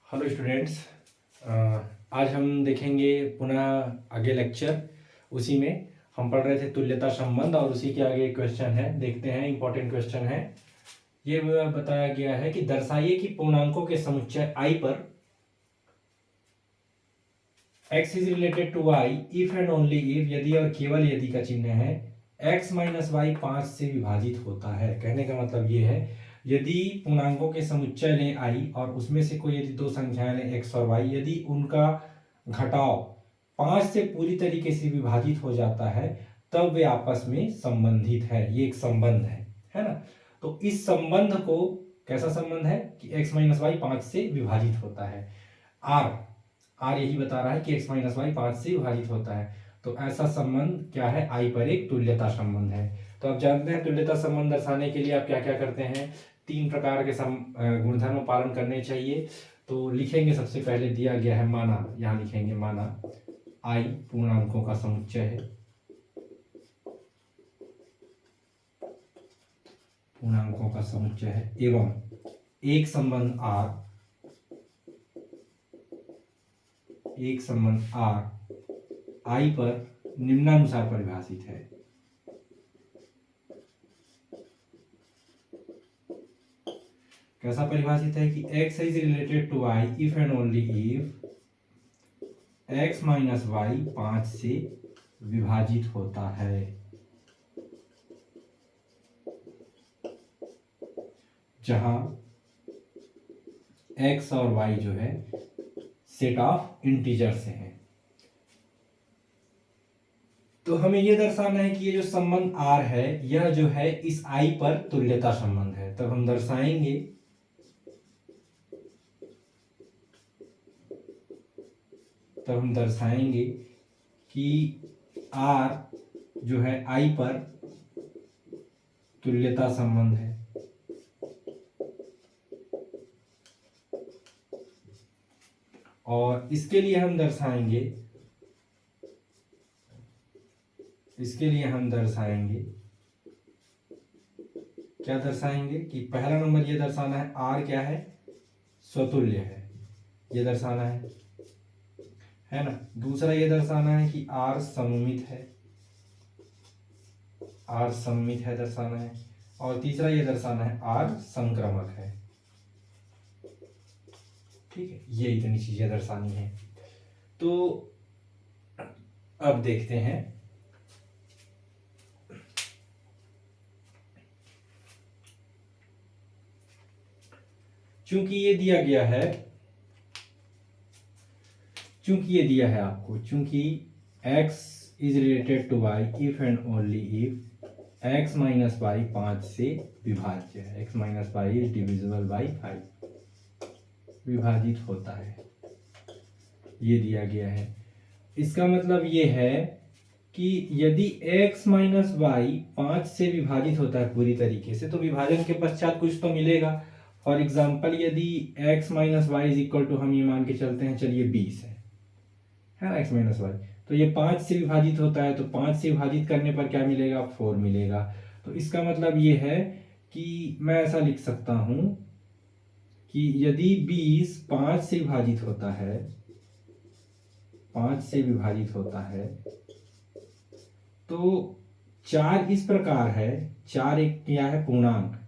Hello students. आज हम देखेंगे पुनः आगे लेक्चर। उसी में हम पढ़ रहे थे तुल्यता संबंध और उसी के आगे क्वेश्चन है, देखते हैं। इंपॉर्टेंट क्वेश्चन है। ये बताया गया है कि दर्शाइए कि पूर्णांकों के समुच्चय i पर x is related to y if and only if, यदि और केवल यदि का चिन्ह है, x माइनस वाई 5 से विभाजित होता है। कहने का मतलब ये है, यदि पूर्णांकों के समुच्चय लें i और उसमें से कोई यदि दो संख्याएं लें x और y, यदि उनका घटाव 5 से पूरी तरीके से विभाजित हो जाता है तब वे आपस में संबंधित है। ये एक संबंध है ना। तो इस संबंध को, कैसा संबंध है कि x माइनस वाई 5 से विभाजित होता है। आर यही बता रहा है कि x माइनस वाई 5 से विभाजित होता है। तो ऐसा संबंध क्या है, i पर एक तुल्यता संबंध है। तो आप जानते हैं तुल्यता संबंध दर्शाने के लिए आप क्या क्या करते हैं, 3 प्रकार के गुणधर्म पालन करने चाहिए। तो लिखेंगे, सबसे पहले दिया गया है माना, यहाँ लिखेंगे माना i पूर्णांकों का समुच्चय है, पूर्णांकों का समुच्चय है, एवं एक संबंध r, एक संबंध r i पर निम्नानुसार परिभाषित है। कैसा परिभाषित है कि x is related to y if and only if x minus y 5 से विभाजित होता है। जहां x और y जो है सेट ऑफ इंटीजर से है। तो हमें यह दर्शाना है कि ये जो संबंध r है यह जो है इस i पर तुल्यता संबंध है। तब हम दर्शाएंगे कि r जो है i पर तुल्यता संबंध है। और इसके लिए हम दर्शाएंगे क्या दर्शाएंगे कि पहला नंबर ये दर्शाना है r क्या है, स्वतुल्य है, ये दर्शाना है ना। दूसरा ये दर्शाना है कि r सममित है, दर्शाना है। और तीसरा ये दर्शाना है r संक्रमक है। ठीक है, ये इतनी चीजें दर्शानी है। तो अब देखते हैं, चूंकि ये दिया है आपको, चूंकि x is related to y if and only if x minus y 5 से विभाज्य है, x minus y is divisible by 5, विभाजित होता है, ये दिया गया है। इसका मतलब ये है कि यदि x माइनस वाई 5 से विभाजित होता है पूरी तरीके से, तो विभाजन के पश्चात कुछ तो मिलेगा। फॉर एग्जाम्पल, यदि x minus y is equal to, हम ये मान के चलते हैं, चलिए 20 है ना x माइनस वाई, तो ये 5 से विभाजित होता है, तो 5 से विभाजित करने पर क्या मिलेगा, 4 मिलेगा। तो इसका मतलब ये है कि मैं ऐसा लिख सकता हूं कि यदि 20 5 से विभाजित होता है, 5 से विभाजित होता है, तो 4 इस प्रकार है, 4 एक क्या है, पूर्णांक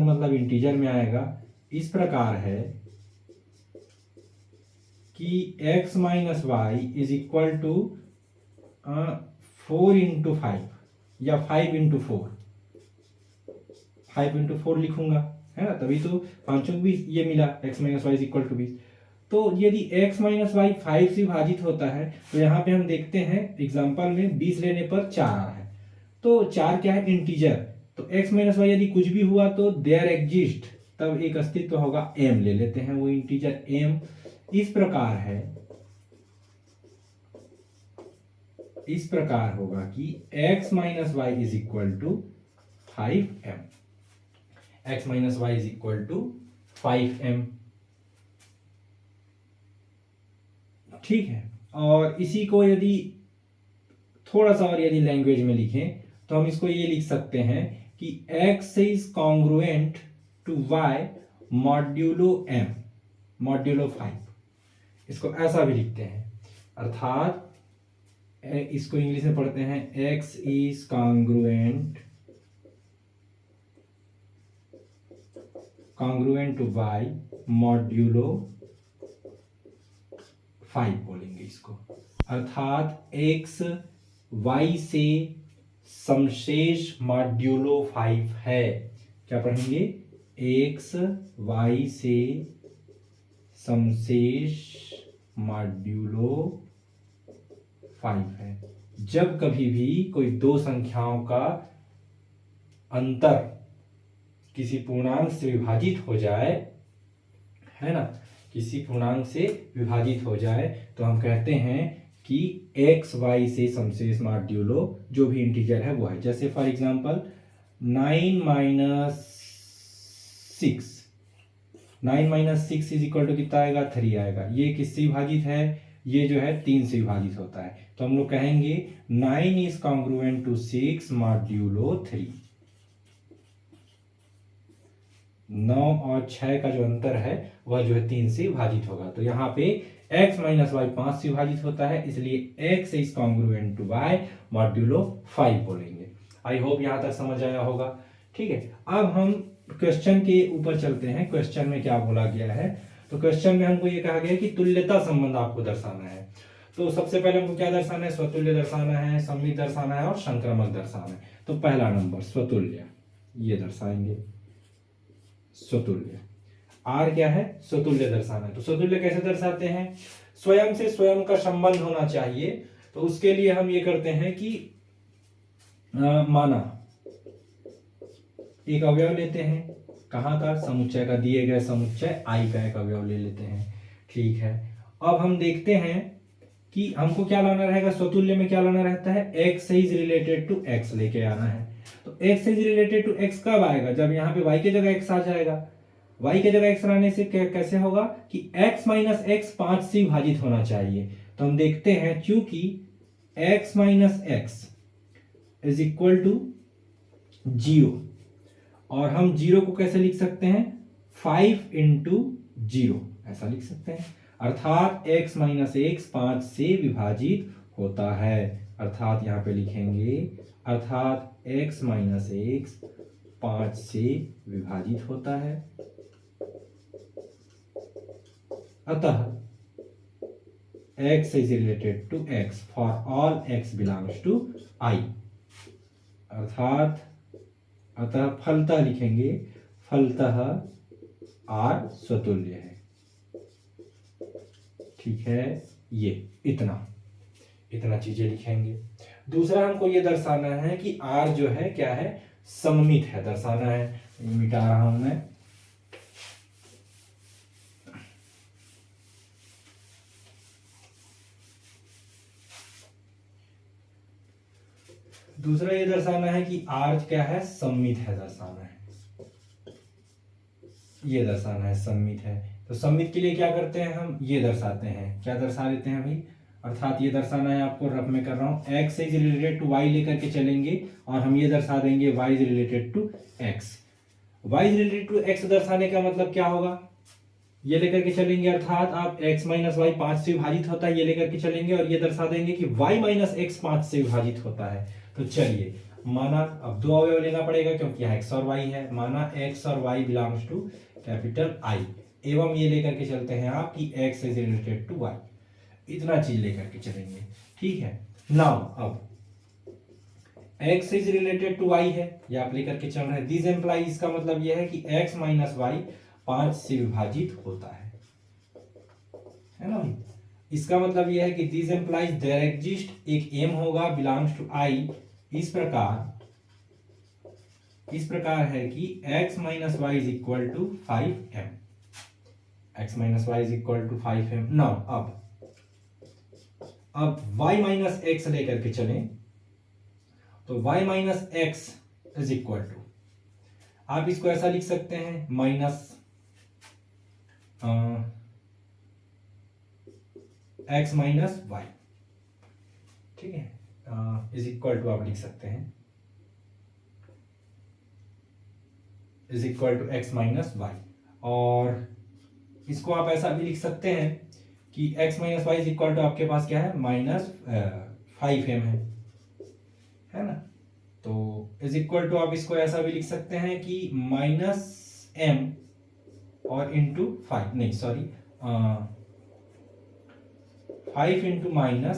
मतलब इंटीजर में आएगा, इस प्रकार है कि x minus y is equal to 4 into 5 या 5 इंटू 4 लिखूंगा, है ना। तभी तो 5 भी ये मिला, x minus y is equal to 20। तो यदि x माइनस वाई 5 से विभाजित होता है, तो यहाँ पे हम देखते हैं एग्जाम्पल में 20 लेने पर 4 आ है, तो 4 क्या है, इंटीजर। तो x माइनस वाई यदि कुछ भी हुआ तो देयर एग्जिस्ट, तब एक अस्तित्व होगा, m ले लेते हैं, वो इंटीजर m इस प्रकार होगा कि x minus y is equal to 5m, x minus y is equal to 5m। ठीक है, और इसी को यदि थोड़ा सा और यदि लैंग्वेज में लिखें तो हम इसको ये लिख सकते हैं कि x is congruent to y modulo m, modulo 5, इसको ऐसा भी लिखते हैं, अर्थात इसको इंग्लिश में पढ़ते हैं x is congruent to y modulo 5 बोलेंगे इसको, अर्थात x y से समशेष मॉड्यूलो 5 है। क्या पढ़ेंगे? x y से समशेष मॉड्यूलो 5 है। जब कभी भी कोई दो संख्याओं का अंतर किसी पूर्णांक से विभाजित हो जाए, है ना, किसी पूर्णांक से विभाजित हो जाए, तो हम कहते हैं कि x y से समशेष मॉड्यूलो जो भी इंटीजर है वो है। जैसे for example 9 minus 6 is equal to कितना आएगा? 3 आएगा। ये किससे विभाजित है? ये जो है 3 से विभाजित होता है, तो हम लोग कहेंगे 9 इज कॉन्ग्रुएंट टू 6 मॉड्यूलो 3। 9 और 6 का जो अंतर है वह जो है 3 से विभाजित होगा। तो यहाँ पे x माइनस वाई 5 से विभाजित होता है, इसलिए x is congruent to y modulo 5 बोलेंगे। आई होप यहाँ तक समझ आया होगा। ठीक है, अब हम क्वेश्चन के ऊपर चलते हैं। क्वेश्चन में क्या बोला गया है? तो क्वेश्चन में हमको ये कहा गया है कि तुल्यता संबंध आपको दर्शाना है। तो सबसे पहले हमको क्या दर्शाना है? स्वतुल्य दर्शाना है, सममित दर्शाना है और संक्रामक दर्शाना है। तो पहला नंबर स्वतुल्य, ये दर्शाएंगे स्वतुल्य। आर क्या है? स्वतुल्य दर्शाना है। तो स्वतुल्य कैसे दर्शाते हैं? स्वयं से स्वयं का संबंध होना चाहिए। तो उसके लिए हम ये करते हैं कि माना एक अवयव लेते हैं, कहाँ का? समुच्चय का, दिए गए समुच्चय आई का एक अवयव ले लेते हैं। ठीक है, अब हम देखते हैं कि हमको क्या लाना रहेगा? स्वतुल्य में क्या लाना रहता है? x is related to x लेके आना है। तो x is related to x कब आएगा? जब यहाँ पे y के जगह x आ जाएगा। y के जगह x लाने से कैसे होगा कि x माइनस एक्स 5 से विभाजित होना चाहिए। तो हम देखते हैं, चूंकि x minus x is equal to 0, और हम 0 को कैसे लिख सकते हैं? 5 इंटू 0 ऐसा लिख सकते हैं। अर्थात x माइनस एक्स 5 से विभाजित होता है। अर्थात यहां पे लिखेंगे, अर्थात x माइनस एक्स 5 से विभाजित होता है। अतः x is related to x for all x belongs to I। अर्थात अतः फलतः लिखेंगे, फलतः R स्वतुल्य है। ठीक है, ये इतना चीजें लिखेंगे। दूसरा हमको ये दर्शाना है कि R जो है क्या है? सममित है, दर्शाना है। मिटा रहा हूं मैं। दूसरा ये दर्शाना है कि R क्या है? सममित है, दर्शाना है। ये दर्शाना है सममित है। तो सममित के लिए क्या करते हैं? हम ये दर्शाते हैं। क्या दर्शा देते हैं भाई? अर्थात ये दर्शाना है, आपको रफ में कर रहा हूं, x is related to y लेकर के चलेंगे, और हम ये दर्शा देंगे y is related to x। y is related to x दर्शाने का मतलब क्या होगा? ये लेकर के चलेंगे, अर्थात आप x माइनस वाई 5 से विभाजित होता है, ये लेकर के चलेंगे, और ये दर्शा देंगे कि y माइनस एक्स 5 से विभाजित होता है। तो चलिए, माना अब दो अवयव लेना पड़ेगा क्योंकि यहाँ x और y है। माना x और y belongs to capital I, एवं ये लेकर के चलते हैं आप कि x is related to y। इतना चीज लेकर के चलेंगे। ठीक है, नाउ अब x is related to y है, ये आप लेकर के चल रहे हैं। दिस एम्प्लाइज, इसका मतलब यह है कि x माइनस वाई 5 से विभाजित होता है ना भाई? इसका मतलब यह है कि दिस एम्प्लाइज देयर एग्जिस्ट एक m होगा बिलोंग्स टू I। इस प्रकार है कि x minus y is equal to 5m। x minus y is equal to 5m। Now अब y माइनस एक्स लेकर के चलें, तो y minus x is equal to, आप इसको ऐसा लिख सकते हैं, माइनस x माइनस वाई। ठीक है, इज इक्वल टू आप लिख सकते हैं, is equal to x minus y. और इसको आप ऐसा भी लिख सकते हैं कि x minus y is equal to आपके पास क्या है -5m है ना। तो इज इक्वल टू आप इसको ऐसा भी लिख सकते हैं कि -m और इंटू 5 नहीं सॉरी 5 इंटू -m।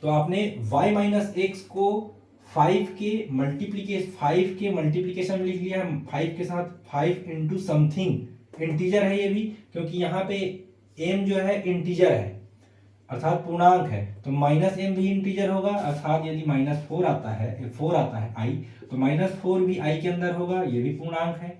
तो आपने y माइनस एक्स को 5 के मल्टीप्लीकेशन में लिख लिया है, 5 के साथ 5 इंटू समथिंग इंटीजर है ये भी, क्योंकि यहाँ पे m जो है इंटीजर है अर्थात पूर्णांक है, तो -m भी इंटीजर होगा, अर्थात यदि -4 आता है i, तो -4 भी i के अंदर होगा, ये भी पूर्णांक है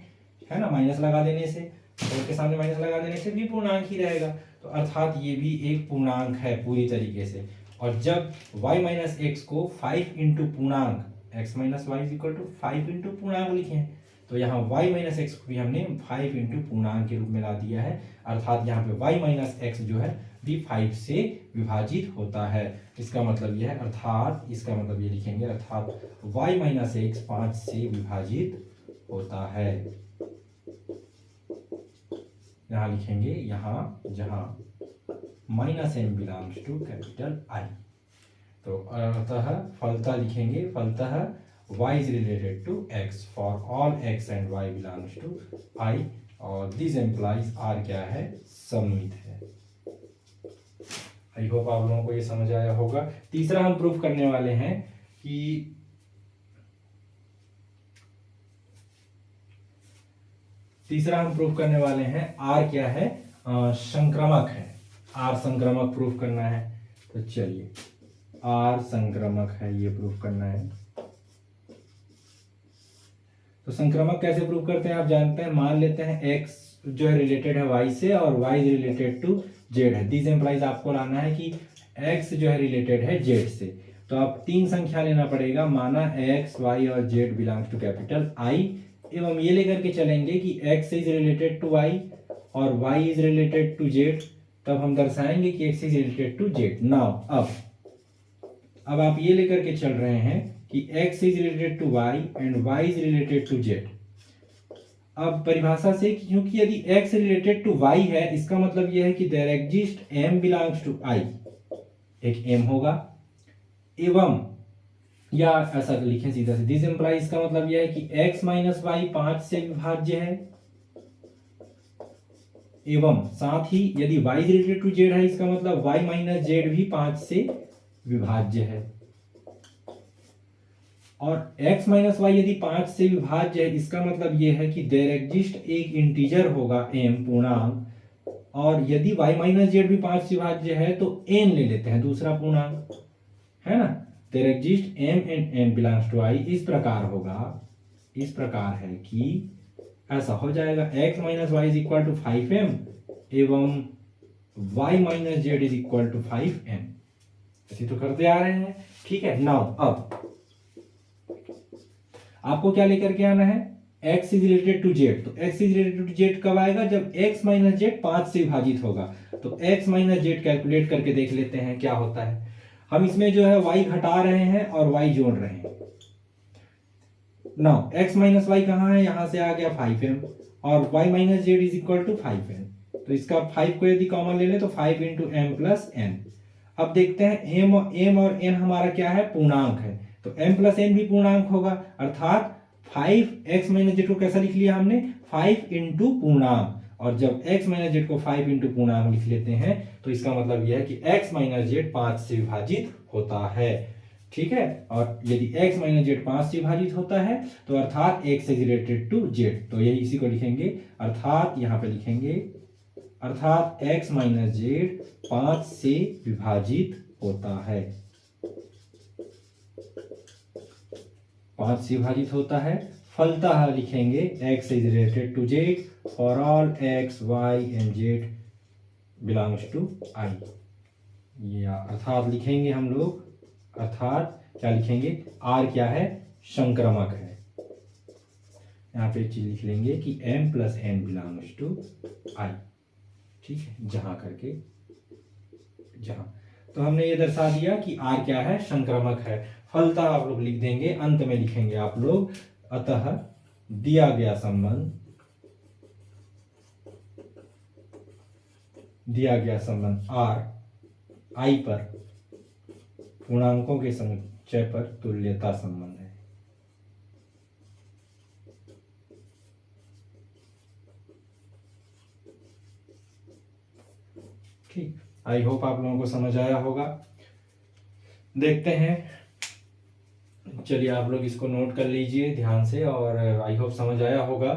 ना। माइनस लगा देने से, 4 के सामने माइनस लगा देने से भी पूर्णांक ही रहेगा, तो अर्थात ये भी एक पूर्णांक है पूरी तरीके से। और जब y माइनस एक्स को 5 इंटू पूर्णांक x minus y is equal to 5 into पूर्णांक लिखे हैं, तो यहाँ y माइनस एक्स को भी हमने 5 इंटू पूर्णांक के रूप में ला दिया है, अर्थात यहाँ पे y माइनस एक्स जो है भी 5 से विभाजित होता है। इसका मतलब यह है, अर्थात इसका मतलब ये लिखेंगे, अर्थात y माइनस एक्स 5 से विभाजित होता है। यहाँ लिखेंगे, यहाँ जहाँ -m belongs to capital I, तो अतः फलतः लिखेंगे, फलतः y is related to x for all x and y belongs to I, और दिस एम्प्लाइज R क्या है, सममित है। आई होप आप लोगों को ये समझ आया होगा। तीसरा हम प्रूफ करने वाले हैं कि R क्या है, संक्रामक है। R संक्रामक प्रूफ करना है, तो चलिए R संक्रामक है, ये प्रूफ करना है। तो संक्रामक कैसे प्रूफ करते हैं आप जानते हैं। मान लेते हैं x जो है रिलेटेड है y से और y is related to z है। दिस एम्प्लाइज आपको लाना है कि x जो है रिलेटेड है z से, तो आप 3 संख्या लेना पड़ेगा, माना x y और z belongs to capital I, एवं ये लेकर के चलेंगे कि x is related to y और y is related to z, तब हम दर्शाएंगे कि x is related to z। Now अब आप ये लेकर के चल रहे हैं कि x is related to y and y is related to z। अब परिभाषा से, क्योंकि यदि x रिलेटेड टू y है, इसका मतलब यह है कि there exist m belongs to I, एक m होगा, एवं या ऐसा लिखें सीधा से, दिस इंप्लाइज का मतलब यह है कि x माइनस वाई 5 से विभाज्य है, एवं साथ ही यदि y is related to z है, इसका मतलब y माइनस z भी 5 से विभाज्य है, और x माइनस वाई यदि 5 से विभाज्य है, इसका मतलब यह है कि देयर एग्जिस्ट एक इंटीजर होगा m पूर्णांक, और यदि y माइनस जेड भी 5 से विभाज्य है तो n ले लेते हैं दूसरा पूर्णांक, है ना। There exist m and n belongs to I। इस प्रकार होगा, इस प्रकार है कि ऐसा हो जाएगा x minus y is equal to 5m एवं y minus z is equal to 5n। ऐसे तो करते आ रहे हैं, ठीक है। नाउ अब आपको क्या लेकर के आना है, x is related to z, तो x is related to z कब आएगा, जब x माइनस जेड 5 से विभाजित होगा। तो x माइनस जेड कैलकुलेट करके देख लेते हैं क्या होता है। हम इसमें जो है y घटा रहे हैं और y जोड़ रहे हैं। नाउ x माइनस वाई कहाँ है, यहां से आ गया 5m, और y minus z is equal to 5n, तो इसका 5 को यदि कॉमन ले ले तो 5 इंटू m प्लस n। अब देखते हैं m और n हमारा क्या है, पूर्णांक है, तो m प्लस n भी पूर्णांक होगा, अर्थात 5x माइनस जेड को कैसा लिख लिया हमने, 5 इंटू पूर्णांक, और जब x माइनस जेड को 5 इंटू पूर्णांक लिख लेते हैं तो इसका मतलब यह है कि x माइनस जेड 5 से विभाजित होता है, ठीक है। और यदि x माइनस जेड 5 से विभाजित होता है तो अर्थात x is related to z, तो यही इसी को लिखेंगे, अर्थात यहाँ पे लिखेंगे, अर्थात x माइनस जेड 5 से विभाजित होता है, 5 से विभाजित होता है। फलतः लिखेंगे x is related to z for all x y and z belongs to I। या अर्थात लिखेंगे हम लोग, अर्थात क्या लिखेंगे, R क्या है, संक्रामक है। यहाँ पे एक चीज लिख लेंगे कि m plus n belongs to I, ठीक है, जहां करके जहां, तो हमने ये दर्शा दिया कि R क्या है, संक्रामक है। फलतः आप लोग लिख देंगे, अंत में लिखेंगे आप लोग, अतः दिया गया संबंध दिया गया संबंध आर आई पर पूर्णांकों के संचय पर तुल्यता संबंध है। ठीक, आई होप आप लोगों को समझ आया होगा। देखते हैं, चलिए आप लोग इसको नोट कर लीजिए ध्यान से, और आई होप समझ आया होगा।